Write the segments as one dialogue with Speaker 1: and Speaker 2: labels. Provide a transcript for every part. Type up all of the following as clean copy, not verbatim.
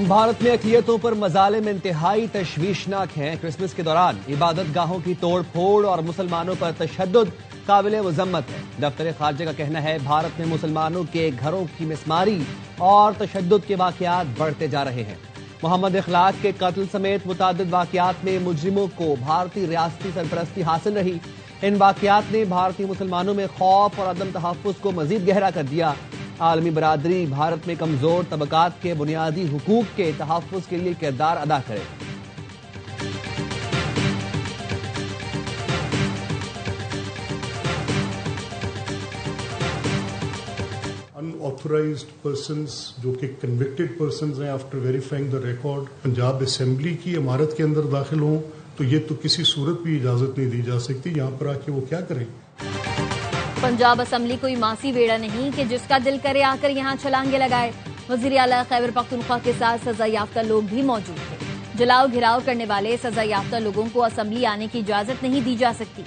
Speaker 1: भारत में अक़लियतों पर मज़ालिम इंतहाई तशवीशनाक हैं। क्रिसमस के दौरान इबादत गाहों की तोड़ फोड़ और मुसलमानों पर तशद्दुद काबिल मज़म्मत है। दफ्तर खारजा का कहना है भारत में मुसलमानों के घरों की मिसमारी और तशद्दुद के वाक़यात बढ़ते जा रहे हैं। मोहम्मद इखलाक के कत्ल समेत मुतादिद वाक़यात में मुजरिमों को भारतीय रियासती सरपरस्ती हासिल रही। इन वाक़यात ने भारतीय मुसलमानों में खौफ और अदम तहफ़्फ़ुज़ को मज़ीद गहरा कर दिया। आलमी बरादरी भारत में कमजोर तबकात के बुनियादी हुकूक के तहफ़्फ़ुज़ के लिए किरदार अदा करे।
Speaker 2: अनऑथोराइज्ड पर्सन्स जो कि कन्विक्टेड पर्सन्स हैं, after verifying the record Punjab assembly की इमारत के अंदर दाखिल हों तो ये तो किसी सूरत भी इजाजत नहीं दी जा सकती। यहाँ पर आके वो क्या करें।
Speaker 3: पंजाब असेंबली कोई मासी बेड़ा नहीं कि जिसका दिल करे आकर यहाँ छलांगे लगाए। वज़ीर आला खैबर पख्तूनख्वा के साथ सजा याफ्ता लोग भी मौजूद थे। जलाओ घिराव करने वाले सजा याफ्ता लोगों को असेंबली आने की इजाजत नहीं दी जा सकती।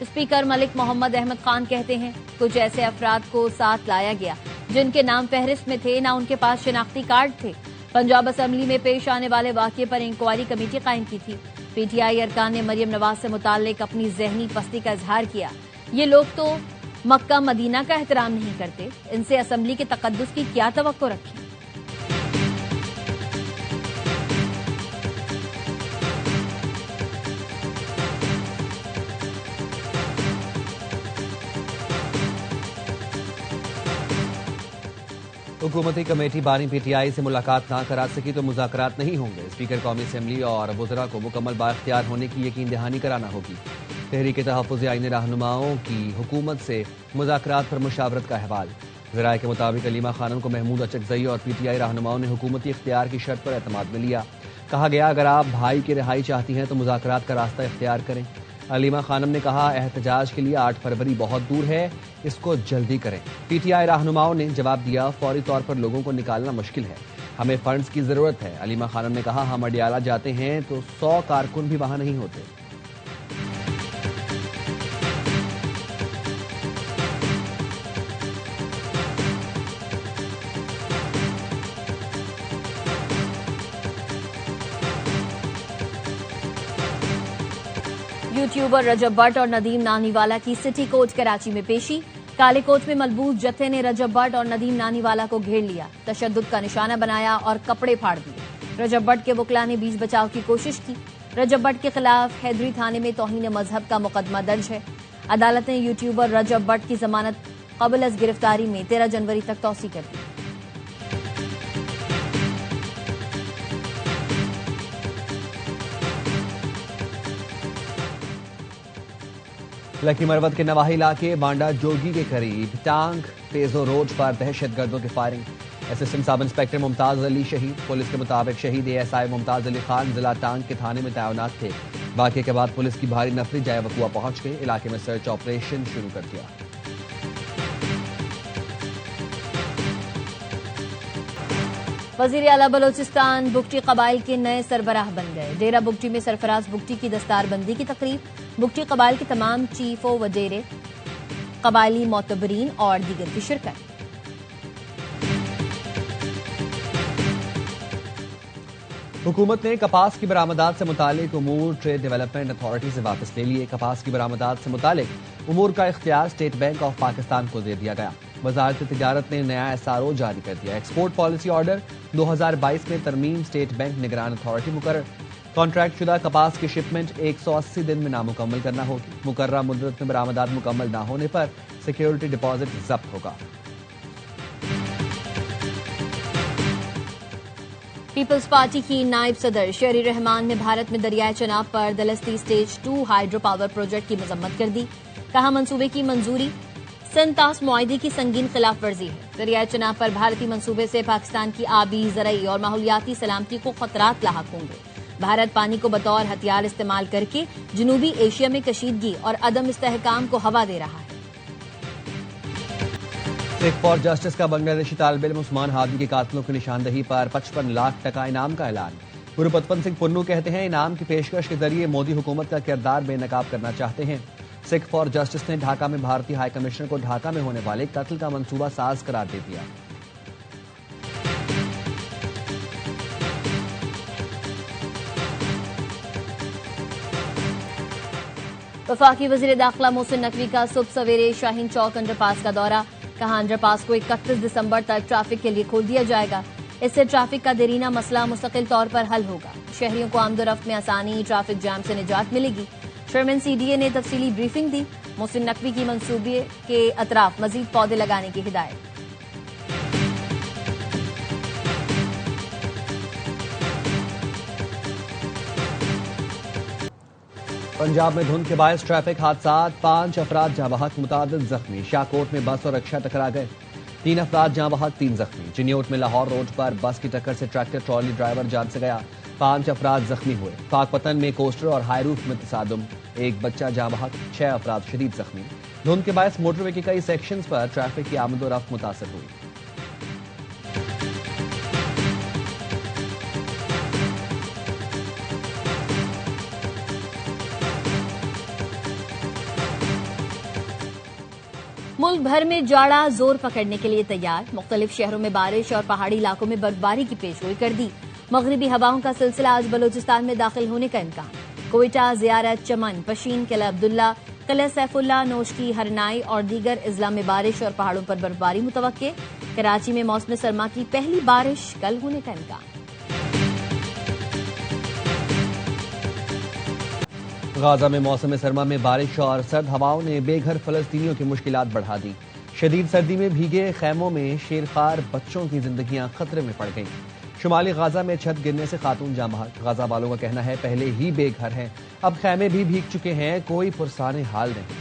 Speaker 3: स्पीकर मलिक मोहम्मद अहमद खान कहते हैं कुछ ऐसे अफराद को साथ लाया गया जिनके नाम फहरिस्त में थे, ना उनके पास शिनाख्ती कार्ड थे। पंजाब असेंबली में पेश आने वाले वाक़े पर इंक्वायरी कमेटी कायम की थी। पीटीआई अरकान ने मरियम नवाज से मुताल्लिक अपनी जहनी पस्ती का इजहार किया। ये लोग तो मक्का मदीना का एहतराम नहीं करते, इनसे असेंबली के तकद्दुस की क्या तवक्को रखें।
Speaker 1: हुकूमती कमेटी बानी पीटीआई से मुलाकात ना करा सकी तो मुज़ाकरात नहीं होंगे। स्पीकर कौमी असेंबली और वज़रा को मुकम्मल बाइख्तियार होने की यकीन दहानी कराना होगी। तहरीक तहफ़्फ़ुज़ आईन रहनुमाओं की हुकूमत से मुज़ाकरात पर मुशावरत का अहवाल। ज़राए के मुताबिक अलीमा खानम को महमूद अचकज़ई और पीटीआई रहनुमाओं ने हुकूमती इख्तियार की शर्त पर एतमाद में लिया। कहा गया अगर आप भाई की रिहाई चाहती हैं तो मुज़ाकरात का रास्ता इख्तियार करें। अलीमा खानम ने कहा एहतजाज के लिए 8 फरवरी बहुत दूर है, इसको जल्दी करें। पीटीआई रहनुमाओं ने जवाब दिया फौरी तौर पर लोगों को निकालना मुश्किल है, हमें फंड्स की जरूरत है। अलीमा खानम ने कहा हम अडियाला जाते हैं तो 100 कारकुन भी वहां नहीं होते।
Speaker 3: यूट्यूबर रजब भट्ट और नदीम नानीवाला की सिटी कोर्ट कराची में पेशी। काले कोच में मलबूस जत्थे ने रजब भट्ट और नदीम नानीवाला को घेर लिया, तशद्दुद का निशाना बनाया और कपड़े फाड़ दिए। रजब भट्ट के वकला ने बीच बचाव की कोशिश की। रजब भट्ट के खिलाफ हैदरी थाने में तौहीन मजहब का मुकदमा दर्ज है। अदालत ने यूट्यूबर रजब भट्ट की जमानत कबल अज गिरफ्तारी में 13 जनवरी तक तौसी कर दी।
Speaker 1: लकी मरवत के नवाही इलाके बांडा जोगी के करीब टांग पेजो रोड पर दहशतगर्दों की firing. Assistant sub inspector Mumtaz Ali शहीद। पुलिस के मुताबिक शहीद एएसआई मुमताज अली खान जिला टांग के थाने में तैनात थे। वाक़े के बाद पुलिस की भारी नफरी जाए वकुआ पहुंच गई, इलाके में सर्च ऑपरेशन शुरू कर दिया।
Speaker 3: वज़ीर आला बलोचिस्तान बुगटी कबाइल के नए सरबराह बन गए। डेरा बुगटी में सरफराज बुगटी की दस्तारबंदी की तकरीब। बुगटी कबाइल के तमाम चीफ व वडेरे, कबायली मोतबरीन और दीगर की शिरकत।
Speaker 1: हुकूमत ने कपास की बरामदात से मुतालिक उमूर ट्रेड डेवलपमेंट अथॉरिटी से वापस ले लिए। कपास की बरामदात से मुतालिक उमूर का इख्तियार स्टेट बैंक ऑफ पाकिस्तान को दे दिया गया। वजारत तिजारत ने नया एसआरओ जारी कर दिया। एक्सपोर्ट पॉलिसी ऑर्डर 2022 में तरमीम, स्टेट बैंक निगरान अथॉरिटी मुकर्रर। कॉन्ट्रैक्ट शुदा कपास की शिपमेंट 180 दिन में नामुकम्मल करना होगी। मुकर्ररा मुद्दत में बरामदात मुकम्मल न होने पर सिक्योरिटी डिपॉजिट जब्त होगा।
Speaker 3: पीपल्स पार्टी की नायब सदर शेरी रहमान ने भारत में दरियाए चनाब पर दलस्ती स्टेज 2 हाइड्रो पावर प्रोजेक्ट की मजम्मत कर दी। कहा मंसूबे की मंजूरी सिंतास मुआहदे की संगीन खिलाफ वर्जी है। दरियाए चनाब पर भारतीय मंसूबे से पाकिस्तान की आबी, ज़रई और माहौलियाती सलामती को खतरात लाहक होंगे। भारत पानी को बतौर हथियार इस्तेमाल करके जनूबी एशिया में कशीदगी और अदम इस्तेहकाम को हवा दे रहा है।
Speaker 1: सिख फॉर जस्टिस का बांग्लादेशी तालिब इल्म उस्मान हादी के कातिलों की निशानदही पर 55 लाख टका इनाम का ऐलान। गुरुपतवंत सिंह पुन्नू कहते हैं इनाम की पेशकश के जरिए मोदी हुकूमत का किरदार बेनकाब करना चाहते हैं। सिख फॉर जस्टिस ने ढाका में भारतीय हाई कमिश्नर को ढाका में होने वाले कत्ल का मंसूबा साज करार दे दिया।
Speaker 3: वफाकी वजीर दाखिला मोहसिन नकवी का सुबह सवेरे शाहीन चौक अंडरपास का दौरा। कहा अंडरपास को 31 दिसंबर तक ट्रैफिक के लिए खोल दिया जाएगा। इससे ट्रैफिक का देरीना मसला मुस्तकिल तौर पर हल होगा। शहरियों को आमदोरफ्त में आसानी, ट्रैफिक जाम से निजात मिलेगी। चेयरमैन CDA ने तफसीली ब्रीफिंग दी। मोहसिन नकवी की मंसूबे के अतराफ मजीद पौधे लगाने की हिदायत।
Speaker 1: पंजाब में धुंध के बायस ट्रैफिक हादसा, 5 अफराद जहां बहक, मुतादिद जख्मी। शाहकोट में बस और रिक्शा टकरा गए, 3 अफराद जहां बहक, 3 जख्मी। चिन्योट में लाहौर रोड पर बस की टक्कर से ट्रैक्टर ट्रॉली ड्राइवर जान से गया, 5 अफराद जख्मी हुए। पाकपतन में कोस्टर और हाईरूफ में तसादुम, 1 बच्चा जहां बहक, 6 अफराद शदीद जख्मी। धुंध के बायस मोटरवे के कई सेक्शंस पर ट्रैफिक की आमदोरफ्त मुतासर हुई।
Speaker 3: मुल्क भर में जाड़ा जोर पकड़ने के लिए तैयार। मुख्तलिफ शहरों में बारिश और पहाड़ी इलाकों में बर्फबारी की पेशगोई कर दी। मगरिबी हवाओं का सिलसिला आज बलूचिस्तान में दाखिल होने का इम्कान। कोयटा, जियारत, चमन, पशीन, किला अब्दुल्ला, किला सैफुल्ला, नोशकी, हरनाई और दीगर अजला में बारिश और पहाड़ों पर बर्फबारी मुतवक्के। कराची में मौसम सरमा की पहली बारिश कल होने का इम्कान।
Speaker 1: गाजा में मौसम सरमा में बारिश और सर्द हवाओं ने बेघर फलस्तीनियों की मुश्किलात बढ़ा दी। शदीद सर्दी में भीगे खैमों में शेरखार बच्चों की जिंदगियां खतरे में पड़ गईं। शुमाली गाजा में छत गिरने से खातून जाँ बहक। गाजा वालों का कहना है पहले ही बेघर हैं, अब खैमे भी भीग चुके हैं, कोई पुरसाने हाल नहीं।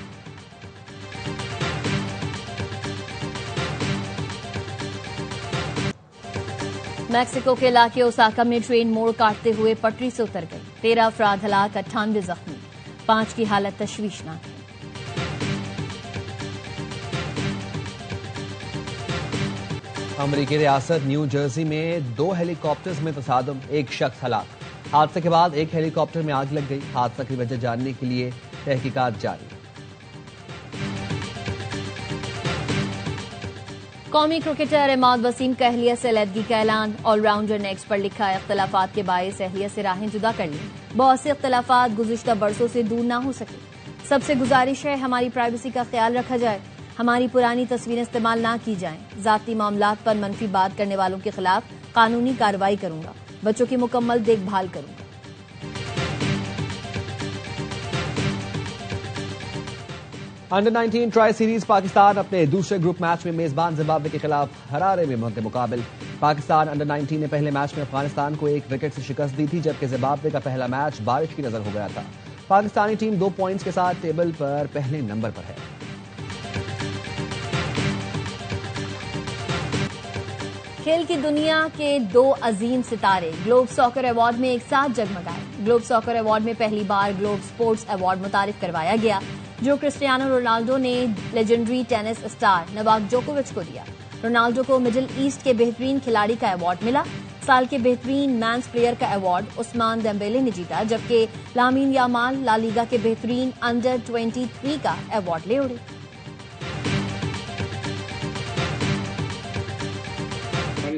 Speaker 3: मैक्सिको के इलाके ओसाका में ट्रेन मोड़ काटते हुए पटरी से उतर गई। 13 अफराद हलाक, 98 जख्मी। 5 की हालत तशवीशनाक है।
Speaker 1: अमरीकी रियासत न्यू जर्सी में 2 हेलीकॉप्टर्स में तसादुम, 1 शख्स हलाक। हादसे के बाद एक हेलीकॉप्टर में आग लग गई। हादसा की वजह जानने के लिए तहकीकात जारी।
Speaker 3: कौमी क्रिकेटर इमाद वसीम का अहलियत से अलहदगी का ऐलान। ऑलराउंडर नेक्स्ट पर लिखा, इख्तलाफात के बायस अहलियत से राहें जुदा कर ली। बहुत से इख्तलाफात गुज़िश्ता बरसों से दूर ना हो सके। सबसे गुजारिश है हमारी प्राइवेसी का ख्याल रखा जाए, हमारी पुरानी तस्वीरें इस्तेमाल ना की जाएं। जाती मामलात पर मनफी बात करने वालों के खिलाफ कानूनी कार्रवाई करूंगा। बच्चों की मुकम्मल देखभाल करूंगा।
Speaker 1: अंडर 19 ट्राई सीरीज पाकिस्तान अपने दूसरे ग्रुप मैच में मेजबान जिम्बाब्वे के खिलाफ हरारे में मद्दे मुकाबिल। पाकिस्तान अंडर 19 ने पहले मैच में अफगानिस्तान को 1 विकेट से शिकस्त दी थी, जबकि जिम्बाब्वे का पहला मैच बारिश की नजर हो गया था। पाकिस्तानी टीम 2 पॉइंट्स के साथ टेबल पर पहले नंबर पर है।
Speaker 3: खेल की दुनिया के 2 अजीम सितारे ग्लोब सॉकर अवार्ड में एक साथ जगमगाए। ग्लोब सॉकर अवार्ड में पहली बार ग्लोब स्पोर्ट्स अवार्ड मुतारिफ करवाया गया, जो क्रिस्टियानो रोनाल्डो ने लेजेंडरी टेनिस स्टार नोवाक जोकोविच को दिया। रोनाल्डो को मिडिल ईस्ट के बेहतरीन खिलाड़ी का अवार्ड मिला। साल के बेहतरीन मैंस प्लेयर का अवार्ड उस्मान देम्बेले ने जीता, जबकि लामीन यामाल ला लीगा के बेहतरीन अंडर 23 का अवार्ड ले उड़े।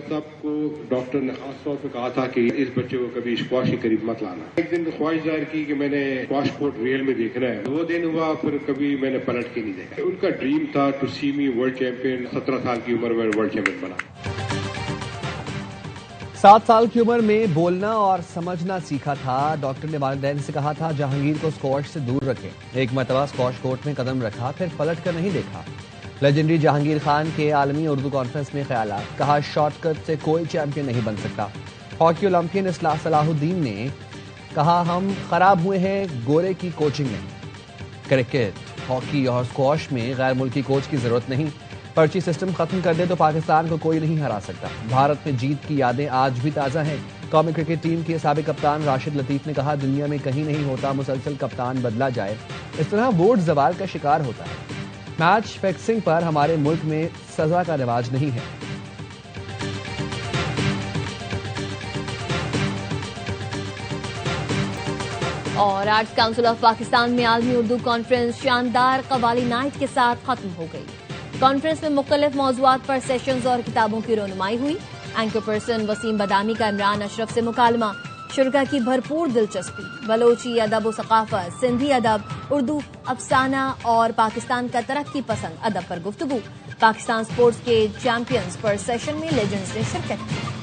Speaker 4: साहब को डॉक्टर ने खास तौर पे कहा था कि इस बच्चे को कभी स्क्वाश के करीब मत लाना। एक दिन ख्वाहिश जाहिर की कि मैंने स्क्वाश कोर्ट रियल में देखना है। 2 दिन हुआ, फिर कभी मैंने पलट के नहीं देखा। उनका ड्रीम था to see me world champion. 17 साल की उम्र में वर्ल्ड चैंपियन बना।
Speaker 1: 7 साल की उम्र में बोलना और समझना सीखा था। डॉक्टर ने वालिदैन से कहा था जहांगीर को स्क्वाश से दूर रखें। एक मरतबा स्क्वाश कोर्ट में कदम रखा, फिर पलट कर नहीं देखा। लेजेंडरी जहांगीर खान के आलमी उर्दू कॉन्फ्रेंस में ख्यालात। कहा शॉर्टकट से कोई चैंपियन नहीं बन सकता। हॉकी ओलंपियन इस्लाह सलाहुद्दीन ने कहा हम खराब हुए हैं, गोरे की कोचिंग नहीं। क्रिकेट, हॉकी और स्क्वाश में गैर मुल्की कोच की जरूरत नहीं। पर्ची सिस्टम खत्म कर दे तो पाकिस्तान को कोई नहीं हरा सकता। भारत में जीत की यादें आज भी ताज़ा हैं। कौमी क्रिकेट टीम के साबिक कप्तान राशिद लतीफ ने कहा दुनिया में कहीं नहीं होता मुसलसल कप्तान बदला जाए, इस तरह बोर्ड जवाल का शिकार होता है। मैच फिक्सिंग पर हमारे मुल्क में सजा का रिवाज नहीं है।
Speaker 3: और आर्ट्स काउंसिल ऑफ पाकिस्तान में आलमी उर्दू कॉन्फ्रेंस शानदार कवाली नाइट के साथ खत्म हो गई। कॉन्फ्रेंस में मुख्तलिफ मौज़ूआत पर सेशंस और किताबों की रोनुमाई हुई। एंकर पर्सन वसीम बदामी का इमरान अशरफ से मुकालमा। शुरा की भरपूर दिलचस्पी, बलोची अदब व सकाफत, सिंधी अदब, उर्दू अफसाना और पाकिस्तान का तरक्की पसंद अदब पर गुफ्तगू। पाकिस्तान स्पोर्ट्स के चैंपियंस पर सेशन में लेजेंड्स ने शिरकत की।